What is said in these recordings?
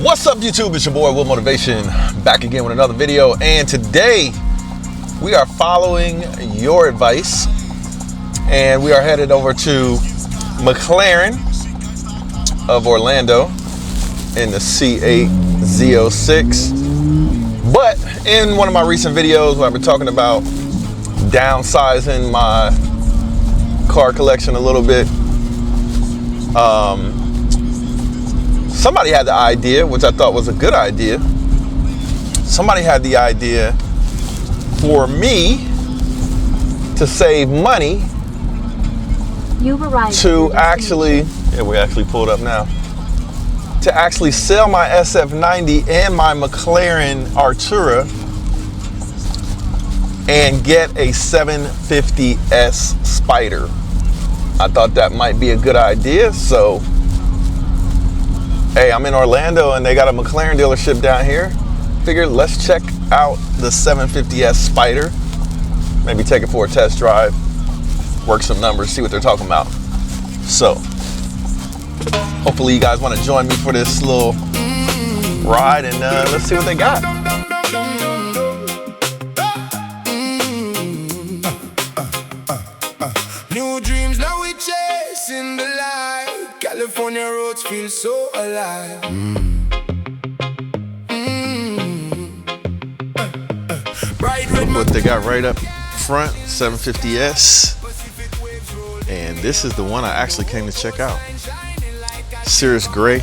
What's up, YouTube? It's your boy Will Motivation, back again with another video, and today we are following your advice and we are headed over to McLaren of Orlando in the C8 Z06. But in one of my recent videos where I've been talking about downsizing my car collection a little bit, somebody had the idea, which I thought was a good idea. Somebody had the idea for me to save money to actually, we actually pulled up now, to actually sell my SF90 and my McLaren Artura and get a 750S Spider. I thought that might be a good idea, so hey, I'm in Orlando and they got a McLaren dealership down here. Figured let's check out the 750S Spider. Maybe take it for a test drive, work some numbers, see what they're talking about. So, hopefully you guys want to join me for this little ride and let's see what they got. New dreams now we chasing the light. California roads feel so alive. Look what they got right up front, 750S. And this is the one I actually came to check out. Cirrus Gray.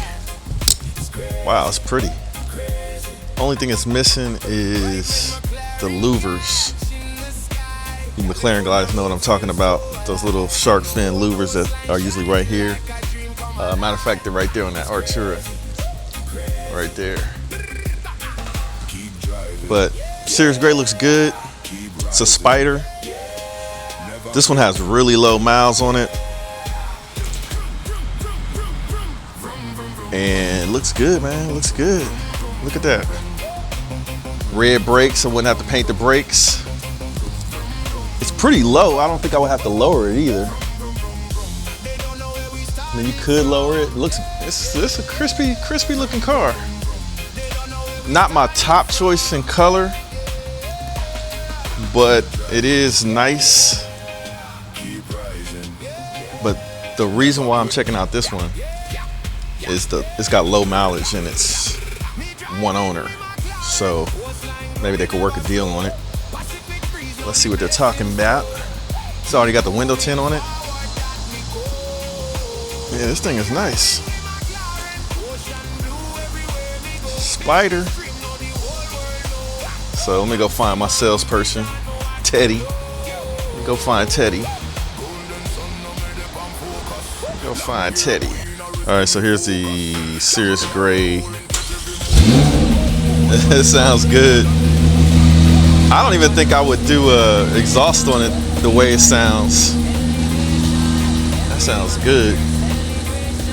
Wow, it's pretty. Only thing it's missing is the louvers. You McLaren guys know what I'm talking about. Those little shark fin louvers that are usually right here. Matter of fact, they're right there on that Artura. Right there. But Cirrus Gray looks good. It's a Spider. This one has really low miles on it. And looks good, man. Looks good. Look at that. Red brakes. I wouldn't have to paint the brakes. It's pretty low. I don't think I would have to lower it either. I mean, you could lower it. It's a crispy looking car. Not my top choice in color, but it is nice. But the reason why I'm checking out this one is it's got low mileage and it's one owner. So maybe they could work a deal on it. Let's see what they're talking about. It's already got the window tint on it. Yeah, this thing is nice. Spider. So let me go find my salesperson, Teddy. Let me go find Teddy. Go find Teddy. All right, so here's the Cirrus Gray. It sounds good. I don't even think I would do exhaust on it the way it sounds. That sounds good.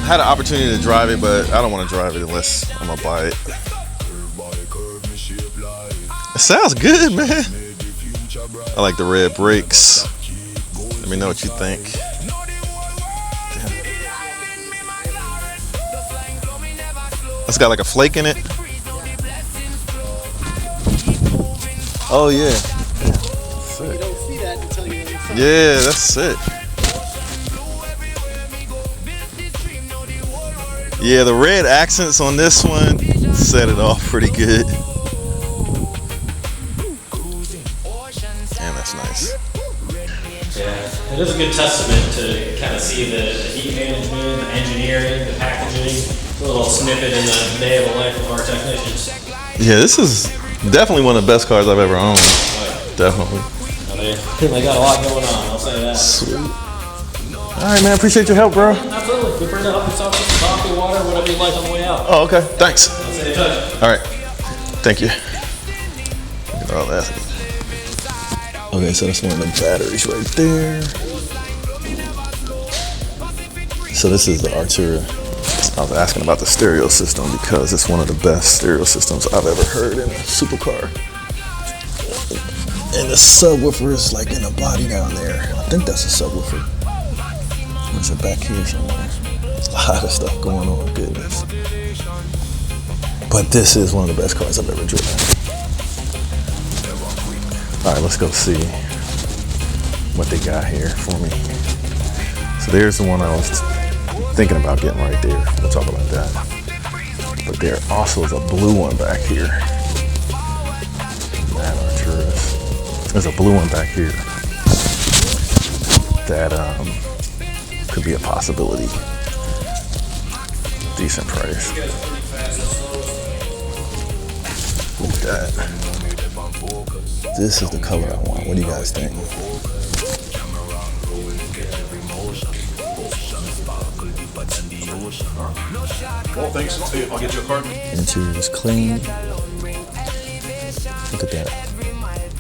I had an opportunity to drive it, but I don't want to drive it unless I'm gonna buy it. It sounds good, man. I like the red brakes. Let me know what you think. Damn. It's got like a flake in it. Oh yeah. You don't see that until you're inside. Yeah, that's it. Yeah, the red accents on this one set it off pretty good. And that's nice. Yeah, it is a good testament to kind of see the heat management, the engineering, the packaging, a little snippet in the day of the life of our technicians. Yeah, this is definitely one of the best cars I've ever owned. Definitely. They got a lot going on, I'll say that. Sweet. All right, man. Appreciate your help, bro. Absolutely. Feel free to help yourself with some coffee, water, whatever you'd like on the way out. Oh, okay. Thanks. I'll stay in touch. All right. Thank you. Look at all that. Okay, so that's one of the batteries right there. So this is the Artura. I was asking about the stereo system because it's one of the best stereo systems I've ever heard in a supercar. And the subwoofer is like in the body down there. I think that's a subwoofer. Or is it back here somewhere? A lot of stuff going on, goodness. But this is one of the best cars I've ever driven. All right, let's go see what they got here for me. So there's the one I was thinking about getting right there. We'll talk about that. But there also is a blue one back here. That Arturas. There's a blue one back here that could be a possibility. Decent price. Look at that. This is the color I want. What do you guys think? Well, thanks. I'll get you a card. Interior is clean. Look at that.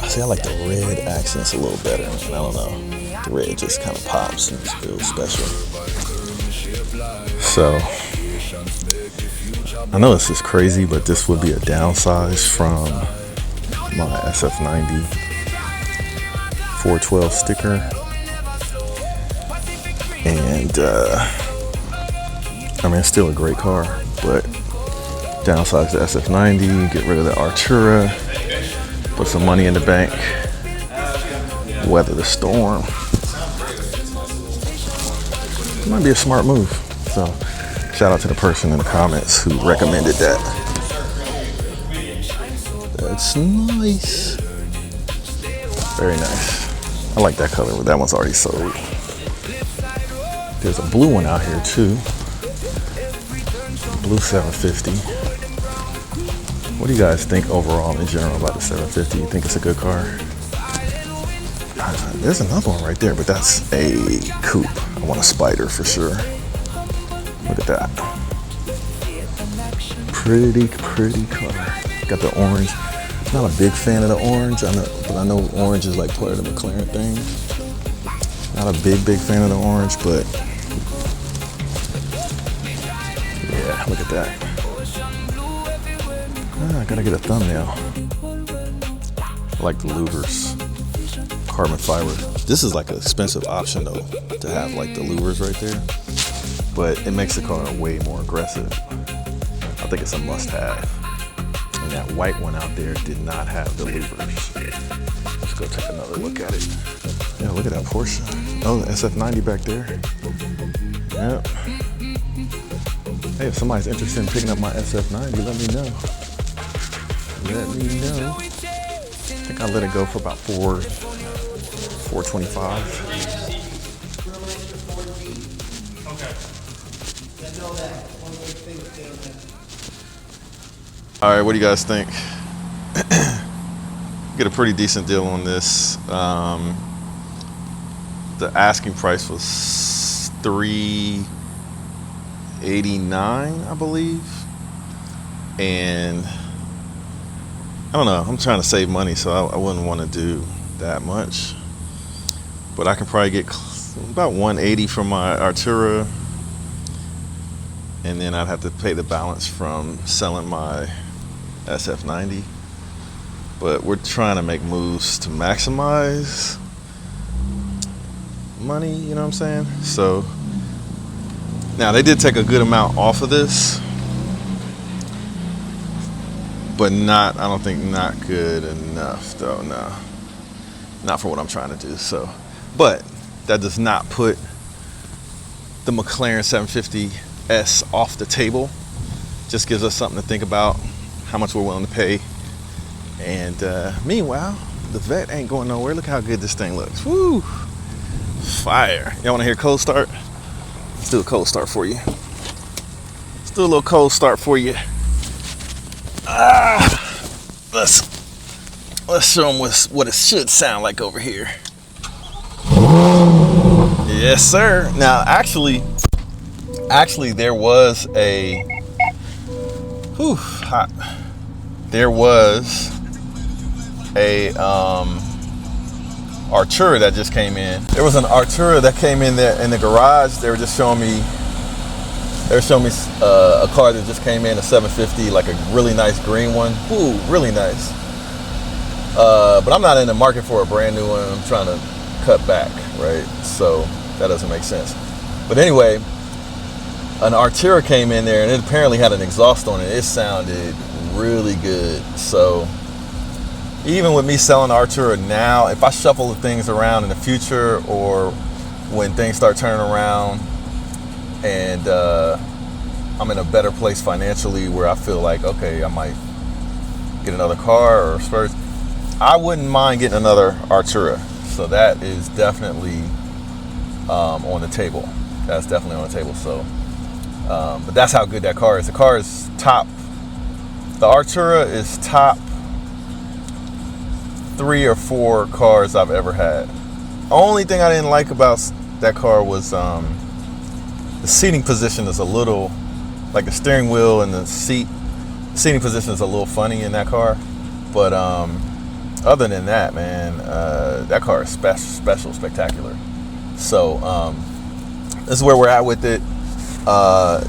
I see, I like the red accents a little better. Man. I don't know. The red just kind of pops and feels special. So, I know this is crazy, but this would be a downsize from my SF90 412 sticker. And, I mean, it's still a great car, but downsize the SF90, get rid of the Artura, put some money in the bank, weather the storm. It might be a smart move. So, shout out to the person in the comments who recommended that. That's nice. Very nice. I like that color, but that one's already sold. There's a blue one out here too. Blue 750. What do you guys think overall in general about the 750? You think it's a good car? There's another one right there, but that's a coupe. I want a Spider for sure. Look at that. Pretty car. Got the orange. Not a big fan of the orange, but I know orange is like part of the McLaren thing. Not a big fan of the orange, but yeah, look at that. I gotta get a thumbnail. I like the louvers. Carbon fiber. This is like an expensive option though, to have like the louvers right there. But it makes the car way more aggressive. I think it's a must-have. And that white one out there did not have the louvers. Let's go take another look at it. Yeah, look at that Porsche. Oh, the SF90 back there. Yep. Hey, if somebody's interested in picking up my SF90, let me know. Let me know. I think I let it go for about $425. All right, what do you guys think? Get a pretty decent deal on this. The asking price was $389, I believe. And I don't know, I'm trying to save money, so I wouldn't want to do that much. But I can probably get about $180 from my Artura. And then I'd have to pay the balance from selling my SF90. But we're trying to make moves to maximize money, you know what I'm saying? So now they did take a good amount off of this, but I don't think not good enough though. No, not for what I'm trying to do. So, but that does not put the McLaren 750S off the table. Just gives us something to think about, how much we're willing to pay. And meanwhile, the Vet ain't going nowhere. Look how good this thing looks. Woo! Fire. Y'all want to hear cold start? Let's do a cold start for you. Let's do a little cold start for you. Let's show them what it should sound like over here. Yes, sir. Now, actually, there was a hot. There was a Artura that just came in. There was an Artura that came in there in the garage. They were showing me a car that just came in, a 750, like a really nice green one. Ooh, really nice. But I'm not in the market for a brand new one. I'm trying to cut back, right? So that doesn't make sense. But anyway, an Artura came in there and it apparently had an exhaust on it. It sounded really good. So even with me selling the Artura now, if I shuffle the things around in the future or when things start turning around and I'm in a better place financially where I feel like, okay, I might get another car or Spurs, I wouldn't mind getting another Artura. So that is definitely on the table. That's definitely on the table. So, but that's how good that car is. The car is top. The Artura is top 3 or 4 cars I've ever had. Only thing I didn't like about that car was the seating position is a little, like the steering wheel and the seating position is a little funny in that car. But other than that, man, that car is special, spectacular. So this is where we're at with it.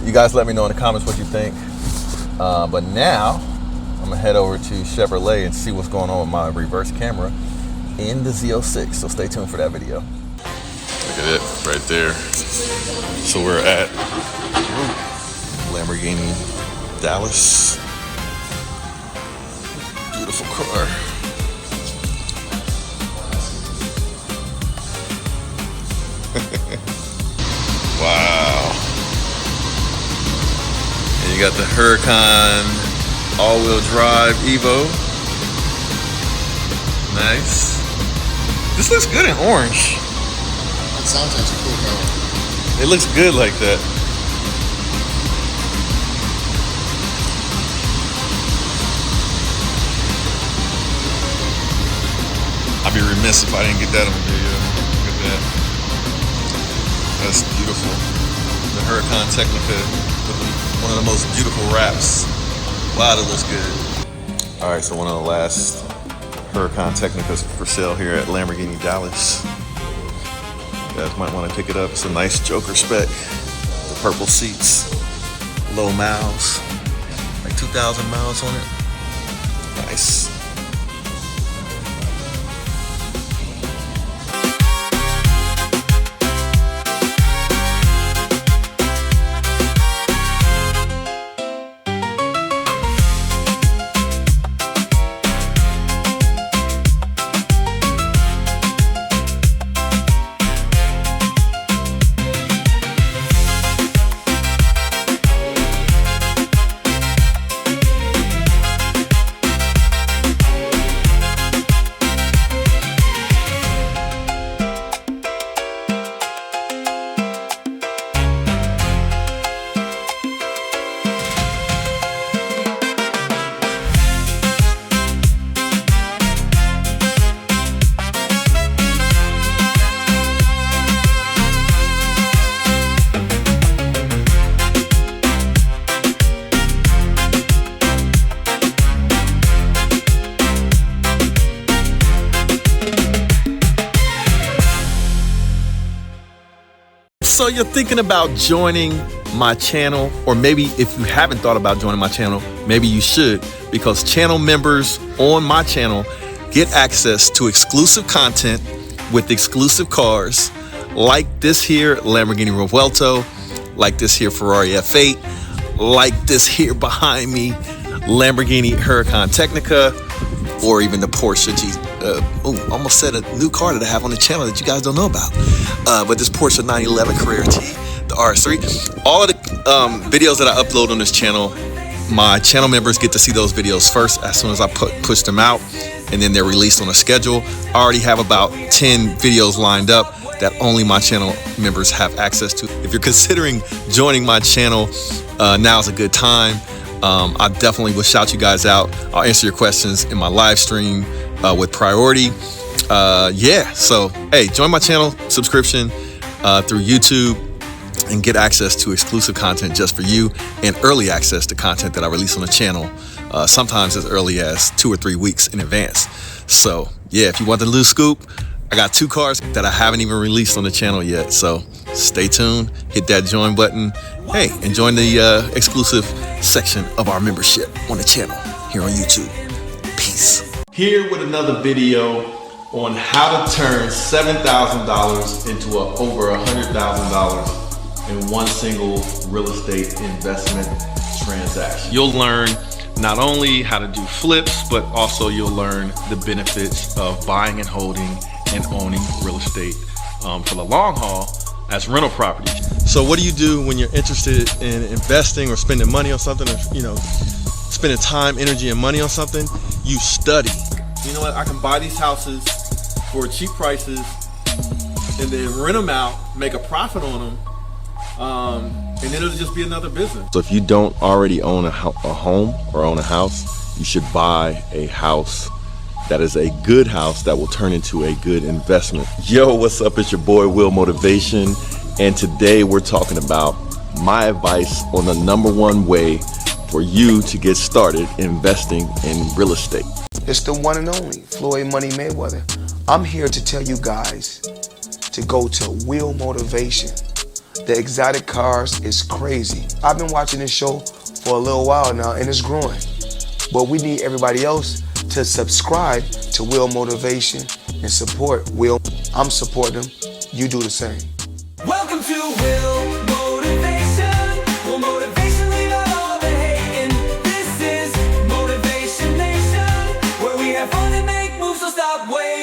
You guys let me know in the comments what you think. But now I'm gonna head over to Chevrolet and see what's going on with my reverse camera in the Z06. So stay tuned for that video. Look at it right there. So we're at Lamborghini Dallas. Beautiful car. Wow. And you got the Huracan all-wheel drive Evo. Nice. This looks good in orange. It sounds like a cool car. It looks good like that. I'd be remiss if I didn't get that on video. Look at that. That's beautiful. The Huracan Technica, one of the most beautiful wraps. Wow, that looks good. All right, so one of the last Huracan Technicas for sale here at Lamborghini Dallas. You guys might want to pick it up. It's a nice Joker spec. The purple seats, low miles, like 2,000 miles on it. Nice. So you're thinking about joining my channel, or maybe if you haven't thought about joining my channel, maybe you should, because channel members on my channel get access to exclusive content with exclusive cars like this here Lamborghini Revuelto, like this here Ferrari F8, like this here behind me Lamborghini Huracan Technica, or even the Porsche almost said a new car that I have on the channel that you guys don't know about. But this Porsche 911 Carrera T, the RS3. All of the videos that I upload on this channel, my channel members get to see those videos first as soon as I push them out, and then they're released on a schedule. I already have about 10 videos lined up that only my channel members have access to. If you're considering joining my channel, now's a good time. I definitely will shout you guys out. I'll answer your questions in my live stream with priority. Yeah, so hey, join my channel subscription through YouTube and get access to exclusive content just for you, and early access to content that I release on the channel sometimes as early as 2 or 3 weeks in advance. So yeah, if you want the loose scoop, I got 2 cars that I haven't even released on the channel yet. So stay tuned, hit that join button. Hey, and join the exclusive section of our membership on the channel here on YouTube. Peace. Here with another video on how to turn $7,000 into over $100,000 in one single real estate investment transaction. You'll learn not only how to do flips, but also you'll learn the benefits of buying and holding and owning real estate for the long haul as rental properties. So what do you do when you're interested in investing or spending money on something, or spending time, energy, and money on something? You study. You know what? I can buy these houses for cheap prices and then rent them out, make a profit on them, and then it'll just be another business. So if you don't already own a home or own a house, you should buy a house that is a good house that will turn into a good investment. Yo, what's up? It's your boy Will Motivation, and today we're talking about my advice on the #1 way for you to get started investing in real estate. It's the one and only Floyd Money Mayweather. I'm here to tell you guys to go to Will Motivation. The exotic cars is crazy. I've been watching this show for a little while now and it's growing. But we need everybody else to subscribe to Will Motivation and support Will. I'm supporting them. You do the same. Welcome to Will Motivation. Will Motivation, leave out all the hating. This is Motivation Nation, where we have fun and make moves, so stop waiting.